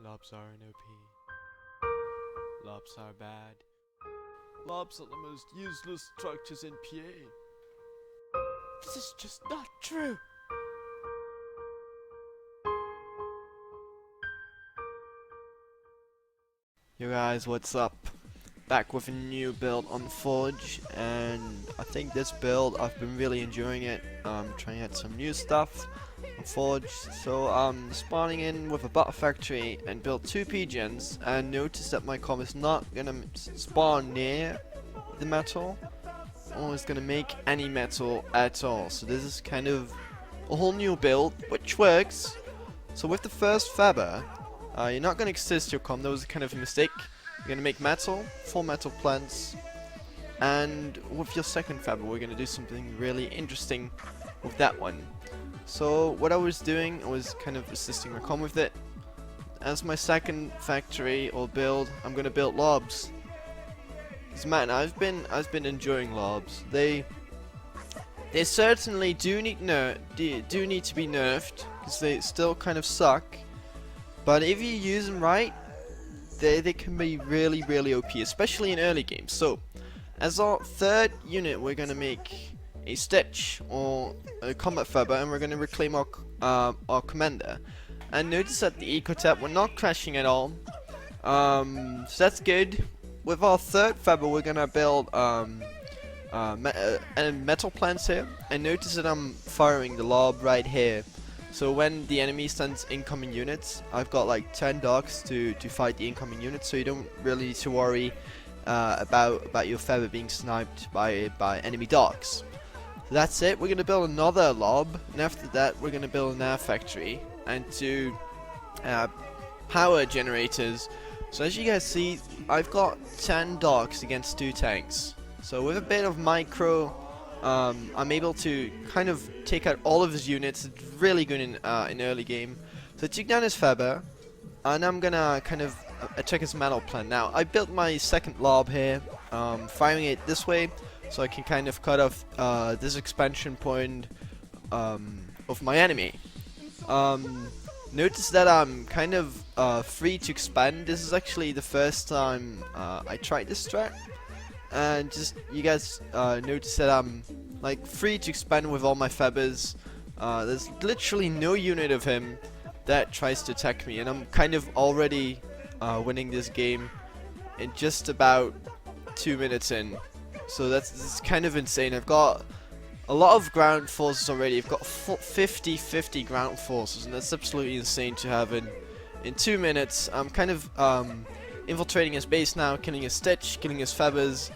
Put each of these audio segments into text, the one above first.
Lobs are an OP. Lobs are bad. Lobs are the most useless structures in PA. This is just not true. Yo guys, what's up? Back with a new build on Forge, and I think this build, I've been really enjoying it. Trying out some new stuff on Forge. So spawning in with a butter factory and built 2 pigeons, and notice that my com is not gonna spawn near the metal, or is gonna make any metal at all. So this is kind of a whole new build, which works. So with the first fabber, you're not gonna exist your com. That was kind of a mistake. You're gonna make metal, 4 metal plants, and with your second fabber, we're gonna do something really interesting with that one. So what I was doing, I was kind of assisting my com with it. As my second factory or build, I'm gonna build Lobs. 'Cause man, I've been enjoying Lobs. They certainly do need to be nerfed, because they still kind of suck. But if you use them right, they can be really OP, especially in early games. So, as our third unit, we're gonna make a Stitch or a Combat Fabber, and we're gonna reclaim our commander. And notice that the eco tap, we're not crashing at all. So that's good. With our third Fabber, we're gonna build metal plants here. And notice that I'm firing the lob right here. So when the enemy sends incoming units, I've got like 10 dogs to fight the incoming units, so you don't really need to worry about your feather being sniped by enemy dogs. So that's it. We're gonna build another lob, and after that we're gonna build an air factory and 2 power generators. So as you guys see, I've got 10 dogs against 2 tanks. So with a bit of micro, I'm able to kind of take out all of his units. It's really good in early game. So I took down his Fabber, and I'm gonna kind of attack his metal plant. Now I built my second lob here, firing it this way, so I can kind of cut off this expansion point of my enemy. Notice that I'm kind of free to expand. This is actually the first time I tried this strat. And just you guys notice that I'm like free to expand with all my feathers. There's literally no unit of him that tries to attack me, and I'm kind of already winning this game in just about 2 minutes in. So that's kind of insane. I've got a lot of ground forces already. I've got 50 ground forces, and that's absolutely insane to have in 2 minutes. I'm kind of infiltrating his base now, killing his Stitch, killing his feathers.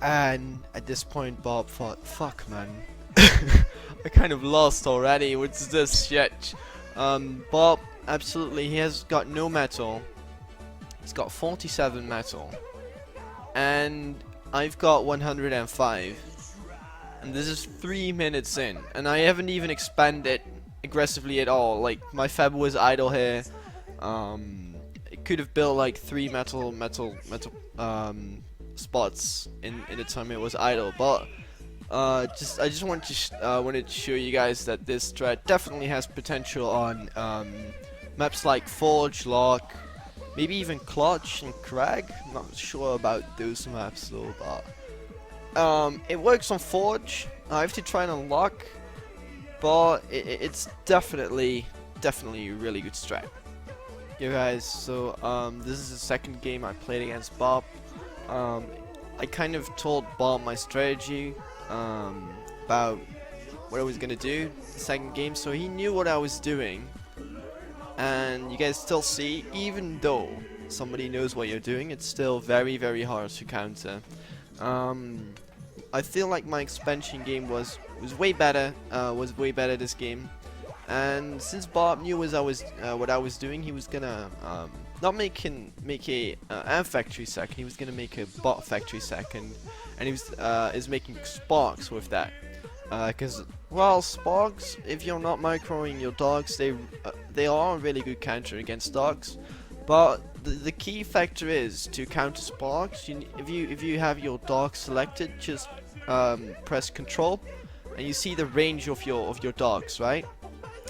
And at this point, Bob thought, fuck man, I kind of lost already. What's this shit? Bob, absolutely, he has got no metal. He's got 47 metal. And I've got 105. And this is 3 minutes in. And I haven't even expanded aggressively at all. Like, my fab was idle here. It could have built like 3 metal spots in the time it was idle, but I just wanted to show you guys that this strat definitely has potential on maps like Forge, Lock, maybe even Clutch and Crag. I'm not sure about those maps though, but it works on Forge. I have to try and unlock, but it's definitely a really good strat. Yo guys, so this is the second game I played against Bob. I kind of told Bob my strategy about what I was gonna do the second game, so he knew what I was doing. And you guys still see, even though somebody knows what you're doing, it's still very hard to counter. I feel like my expansion game was way better. This game. And since Bob knew what I was doing, he was gonna not make a air factory second. He was gonna make a bot factory second, and he was is making sparks with that. Because well, sparks, if you're not microing your dogs, they are a really good counter against dogs. But the key factor is to counter sparks. If you have your dog selected, just press Control, and you see the range of your dogs, right?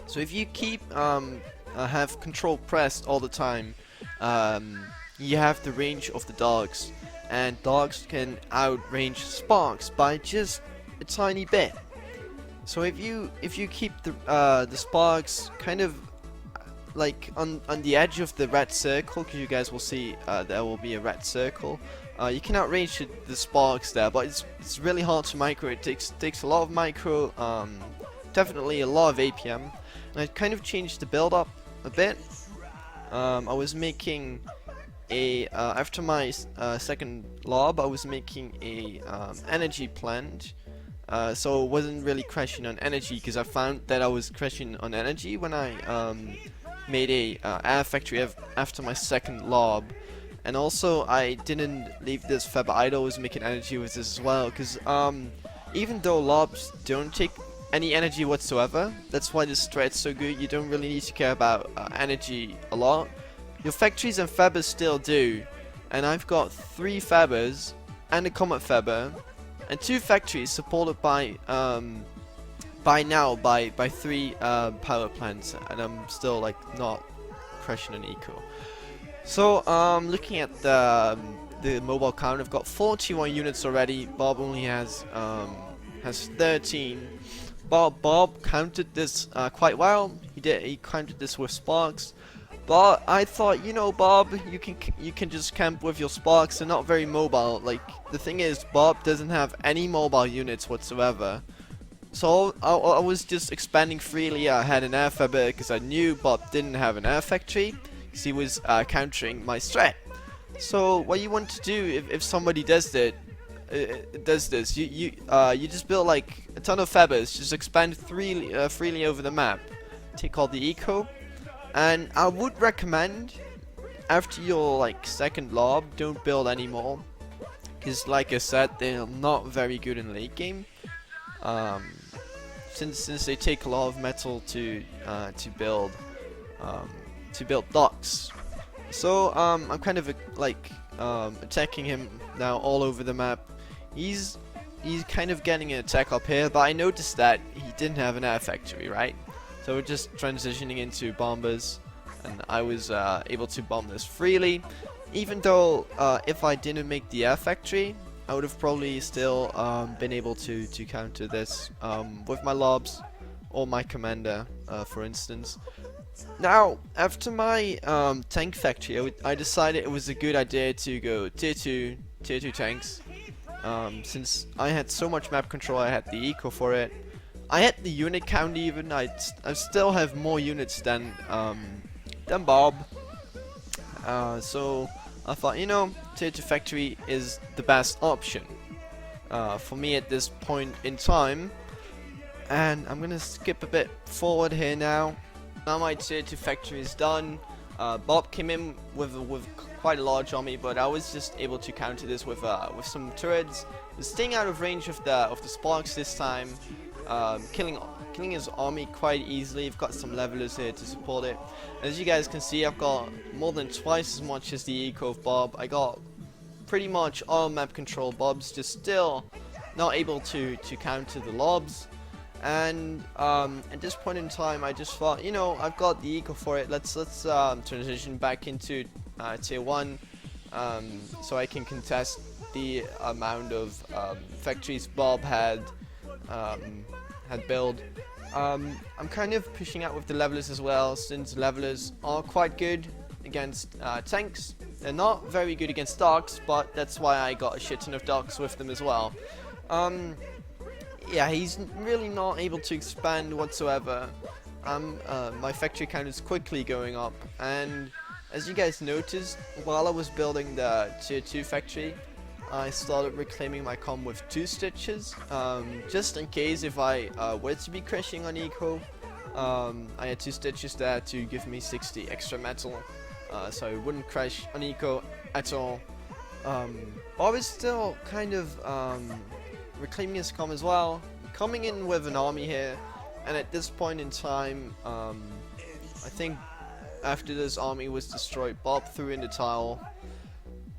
So if you keep have control pressed all the time, you have the range of the dogs, and dogs can outrange sparks by just a tiny bit. So if you keep the sparks kind of like on the edge of the red circle, because you guys will see there will be a red circle, you can outrange the sparks there, but it's really hard to micro. It takes a lot of micro, definitely a lot of APM, and I kind of changed the build up a bit. I was making a after my second lob, I was making a energy plant. So it wasn't really crashing on energy, because I found that I was crashing on energy when I made a air factory after my second lob. And also I didn't leave this fab idle, I was making energy with this as well, because even though lobs don't take any energy whatsoever, that's why this thread's so good. You don't really need to care about energy a lot. Your factories and fabbers still do, and I've got 3 fabbers and a comet fabber and 2 factories supported by now by 3 power plants, and I'm still like not crashing an eco. So looking at the mobile count, I've got 41 units already. Bob only has 13. Bob counted this quite well. He counted this with sparks. But I thought, you know, Bob, you can just camp with your sparks. They're not very mobile. Like, the thing is, Bob doesn't have any mobile units whatsoever. So I was just expanding freely. I had an air fabber because I knew Bob didn't have an air factory, because he was countering my strat. So what you want to do if somebody does this, you just build like a ton of fabbers, just expand freely over the map, take all the eco. And I would recommend, after your like second lob, don't build anymore, because like I said, they're not very good in late game. Since they take a lot of metal to build docks. So I'm kind of like attacking him now all over the map. He's kind of getting an attack up here, but I noticed that he didn't have an air factory, right? So we're just transitioning into bombers, and I was able to bomb this freely. Even though if I didn't make the air factory, I would have probably still been able to counter this with my lobs or my commander, for instance. Now, after my tank factory, I decided it was a good idea to go tier 2 tanks. Since I had so much map control, I had the eco for it. I had the unit count even. I still have more units than Bob. So I thought, you know, tier 2 factory is the best option for me at this point in time. And I'm gonna skip a bit forward here now. Now my tier 2 factory is done. Bob came in with quite a large army, but I was just able to counter this with some turrets, staying out of range of the sparks this time. Killing his army quite easily. I've got some levelers here to support it. As you guys can see, I've got more than twice as much as the eco of Bob. I got pretty much all map control. Bob's just still not able to counter the lobs. And at this point in time, I just thought, you know, I've got the eco for it. Let's transition back into tier 1, so I can contest the amount of factories Bob had built. I'm kind of pushing out with the levelers as well, since levelers are quite good against tanks. They're not very good against dogs, but that's why I got a shit ton of dogs with them as well. Yeah, he's really not able to expand whatsoever. My factory count is quickly going up, and as you guys noticed, while I was building the tier 2 factory, I started reclaiming my com with 2 stitches, just in case if I were to be crashing on eco. I had 2 stitches there to give me 60 extra metal, so I wouldn't crash on eco at all. I was still kind of reclaiming his com as well, coming in with an army here, and at this point in time, I think after this army was destroyed, Bob threw in the towel,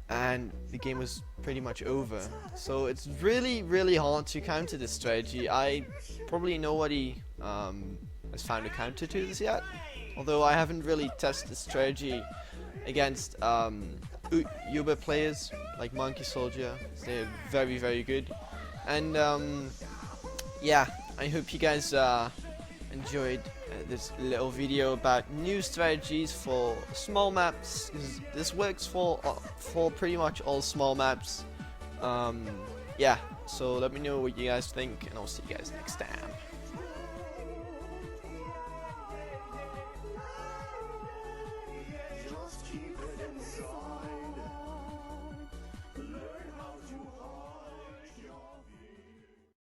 and the game was pretty much over. So it's really hard to counter this strategy. Probably nobody has found a counter to this yet. Although I haven't really tested the strategy against Uber players like Monkey Soldier. They're very, very good. And yeah, I hope you guys enjoyed this little video about new strategies for small maps. This works for pretty much all small maps. Yeah, so let me know what you guys think, and I'll see you guys next time.